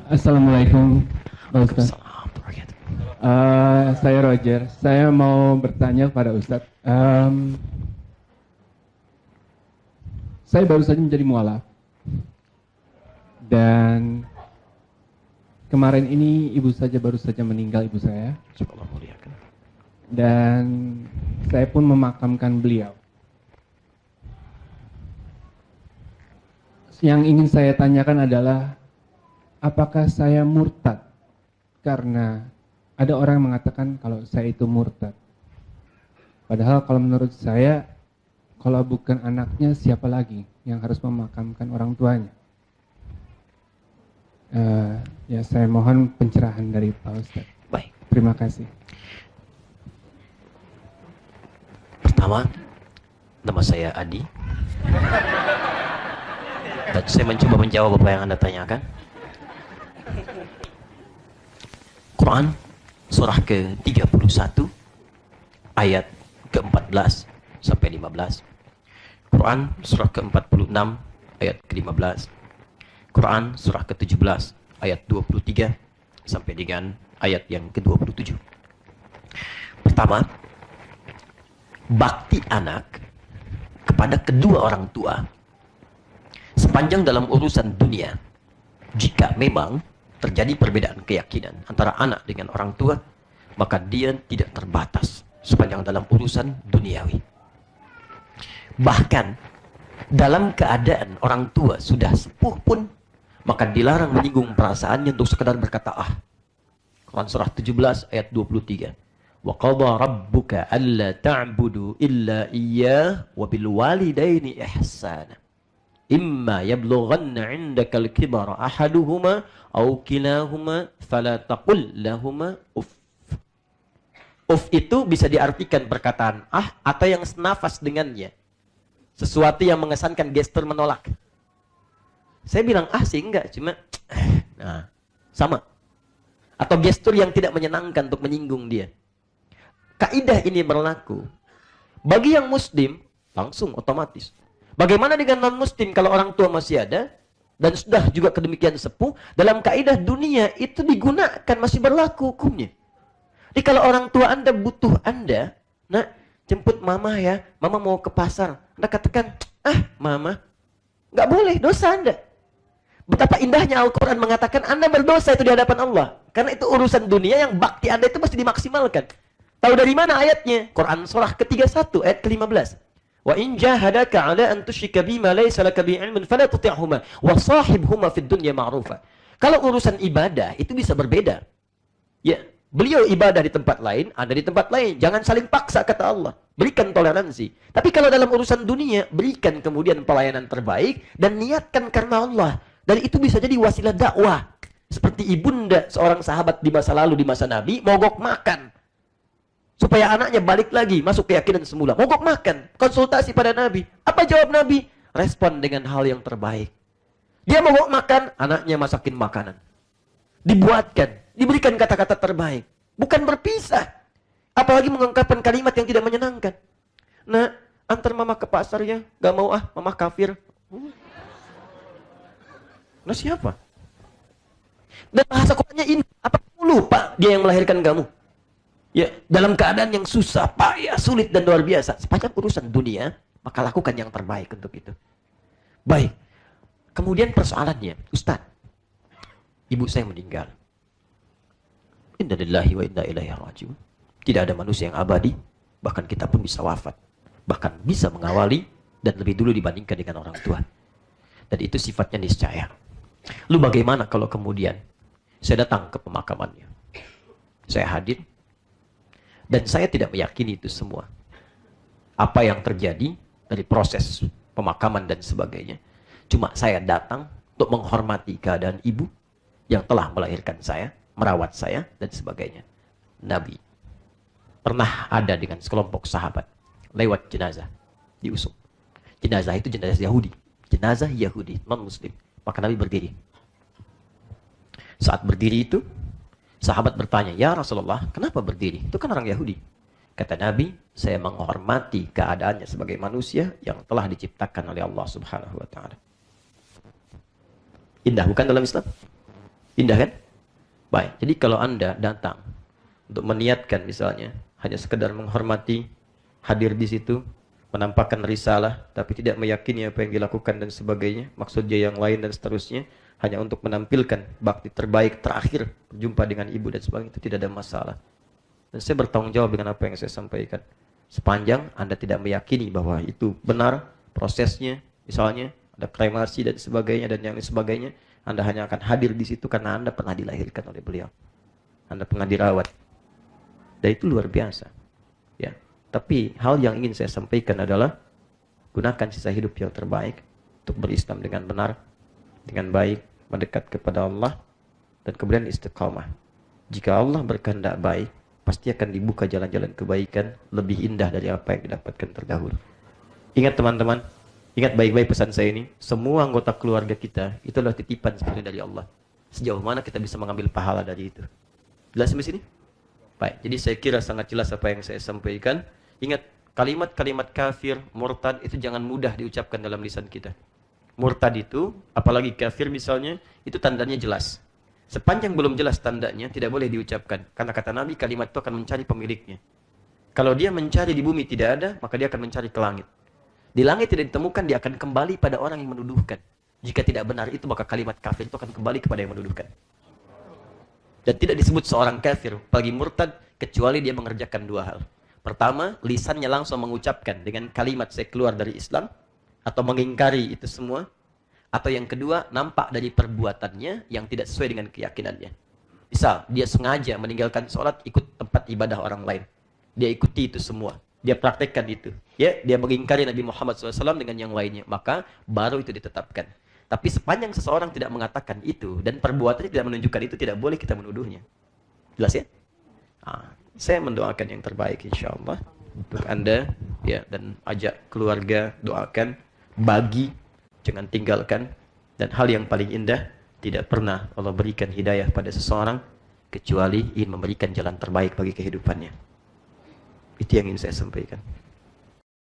Assalamualaikum, Pak Ustadz. Waalaikumsalam warahmatullahi Saya Roger. Saya mau bertanya kepada Ustadz. Saya baru saja menjadi mualaf. Dan kemarin ini baru saja meninggal ibu saya. Allah muliakan. Dan saya pun memakamkan beliau. Yang ingin saya tanyakan adalah, apakah saya murtad? Karena ada orang yang mengatakan kalau saya itu murtad. Padahal kalau menurut saya, kalau bukan anaknya, siapa lagi yang harus memakamkan orang tuanya? Ya, saya mohon pencerahan dari Pak Ustadz. Baik. Terima kasih. Pertama, nama saya Adi. Dan saya mencoba menjawab apa yang Anda tanyakan. Quran surah ke-31 ayat ke-14 sampai 15. Quran surah ke-46 ayat ke-15. Quran surah ke-17 ayat 23 sampai dengan ayat yang ke-27. Pertama, bakti anak kepada kedua orang tua sepanjang dalam urusan dunia, jika memang terjadi perbedaan keyakinan antara anak dengan orang tua, maka dia tidak terbatas sepanjang dalam urusan duniawi. Bahkan dalam keadaan orang tua sudah sepuh pun, maka dilarang menyinggung perasaannya untuk sekadar berkata ah. Quran surah 17 ayat 23. Wa qadha rabbuka alla ta'budu illa iyyah wa bil walidaini ihsana. Imma yablughanna 'indaka al-kibara ahaduhuma aw kilahuma fala taqul lahumā uff. Uff itu bisa diartikan perkataan ah atau yang senafas dengannya. Sesuatu yang mengesankan gestur menolak. Saya bilang ah sih enggak, cuma nah, sama. Atau gestur yang tidak menyenangkan untuk menyinggung dia. Kaidah ini berlaku bagi yang muslim langsung otomatis. Bagaimana dengan non-muslim kalau orang tua masih ada dan sudah juga kedemikian sepuh, dalam kaidah dunia itu digunakan, masih berlaku hukumnya. Jadi kalau orang tua Anda butuh Anda, nak jemput mama ya, mama mau ke pasar. Anda katakan, ah mama, nggak boleh, dosa Anda. Betapa indahnya Al-Quran mengatakan Anda berdosa itu di hadapan Allah. Karena itu urusan dunia yang bakti Anda itu mesti dimaksimalkan. Tahu dari mana ayatnya? Quran surah ke-31 ayat ke-15. Wa in jahadaka 'ala an tusyrika bima laysa laka bihi 'ilmun fala tuti'huma wa shahibhuma fid dunya ma'rufa. Kalau urusan ibadah itu bisa berbeda. Ya, beliau ibadah di tempat lain, Anda di tempat lain. Jangan saling paksa kata Allah. Berikan toleransi. Tapi kalau dalam urusan dunia, berikan kemudian pelayanan terbaik dan niatkan karena Allah. Dan itu bisa jadi wasilah dakwah. Seperti ibunda seorang sahabat di masa lalu, di masa Nabi, mogok makan. Supaya anaknya balik lagi, masuk keyakinan semula. Mogok makan, konsultasi pada Nabi. Apa jawab Nabi? Respon dengan hal yang terbaik. Dia mogok makan, anaknya masakin makanan. Dibuatkan, diberikan kata-kata terbaik. Bukan berpisah. Apalagi mengungkapkan kalimat yang tidak menyenangkan. Nah, antar mama ke pasar ya. Gak mau ah, mama kafir. Nah siapa? Dan bahasa Qurannya ini, apa kamu lupa dia yang melahirkan kamu? Ya, dalam keadaan yang susah, payah, sulit dan luar biasa. Sepanjang urusan dunia, maka lakukan yang terbaik untuk itu. Baik. Kemudian persoalannya, Ustaz, ibu saya meninggal. Inna lillahi wa inna ilaihi raji'un. Tidak ada manusia yang abadi, bahkan kita pun bisa wafat. Bahkan bisa mengawali dan lebih dulu dibandingkan dengan orang tua. Dan itu sifatnya niscaya. Lu bagaimana kalau kemudian saya datang ke pemakamannya? Saya hadir. Dan saya tidak meyakini itu semua. Apa yang terjadi dari proses pemakaman dan sebagainya. Cuma saya datang untuk menghormati keadaan ibu yang telah melahirkan saya, merawat saya, dan sebagainya. Nabi pernah ada dengan sekelompok sahabat lewat jenazah diusung. Jenazah itu jenazah Yahudi. Jenazah Yahudi, non-muslim. Maka Nabi berdiri. Saat berdiri itu, sahabat bertanya, ya Rasulullah, kenapa berdiri? Itu kan orang Yahudi. Kata Nabi, saya menghormati keadaannya sebagai manusia yang telah diciptakan oleh Allah Subhanahu wa Ta'ala. Indah bukan dalam Islam? Indah kan? Baik, jadi kalau Anda datang untuk meniatkan misalnya hanya sekedar menghormati, hadir di situ, menampakkan risalah, tapi tidak meyakini apa yang dilakukan dan sebagainya, maksudnya yang lain dan seterusnya, hanya untuk menampilkan bakti terbaik terakhir, berjumpa dengan ibu dan sebagainya, itu tidak ada masalah. Dan saya bertanggung jawab dengan apa yang saya sampaikan. Sepanjang Anda tidak meyakini bahwa itu benar, prosesnya, misalnya ada kremasi dan sebagainya dan yang sebagainya, Anda hanya akan hadir di situ karena Anda pernah dilahirkan oleh beliau. Anda pernah dirawat. Dan itu luar biasa. Ya. Tapi hal yang ingin saya sampaikan adalah gunakan sisa hidup yang terbaik untuk berislam dengan benar, dengan baik, mendekat kepada Allah, dan kemudian istiqamah. Jika Allah berkehendak baik, pasti akan dibuka jalan-jalan kebaikan lebih indah dari apa yang didapatkan terdahulu. Ingat teman-teman, ingat baik-baik pesan saya ini, semua anggota keluarga kita itu adalah titipan sebenarnya dari Allah. Sejauh mana kita bisa mengambil pahala dari itu? Jelas sampai sini? Baik, jadi saya kira sangat jelas apa yang saya sampaikan. Ingat, kalimat-kalimat kafir, murtad itu jangan mudah diucapkan dalam lisan kita. Murtad itu, apalagi kafir misalnya, itu tandanya jelas. Sepanjang belum jelas tandanya, tidak boleh diucapkan. Karena kata Nabi, kalimat itu akan mencari pemiliknya. Kalau dia mencari di bumi tidak ada, maka dia akan mencari ke langit. Di langit tidak ditemukan, dia akan kembali pada orang yang menuduhkan. Jika tidak benar itu, maka kalimat kafir itu akan kembali kepada yang menuduhkan. Dan tidak disebut seorang kafir, bagi murtad, kecuali dia mengerjakan dua hal. Pertama, lisannya langsung mengucapkan dengan kalimat saya keluar dari Islam, atau mengingkari itu semua. Atau yang kedua, nampak dari perbuatannya yang tidak sesuai dengan keyakinannya. Misal, dia sengaja meninggalkan sholat, ikut tempat ibadah orang lain. Dia ikuti itu semua. Dia praktekkan itu. Ya, dia mengingkari Nabi Muhammad SAW dengan yang lainnya. Maka, baru itu ditetapkan. Tapi sepanjang seseorang tidak mengatakan itu dan perbuatannya tidak menunjukkan itu, tidak boleh kita menuduhnya. Jelas ya? Saya mendoakan yang terbaik insyaAllah untuk Anda ya, dan ajak keluarga, doakan, bagi, jangan tinggalkan. Dan hal yang paling indah, tidak pernah Allah berikan hidayah pada seseorang kecuali ingin memberikan jalan terbaik bagi kehidupannya. Itu yang ingin saya sampaikan.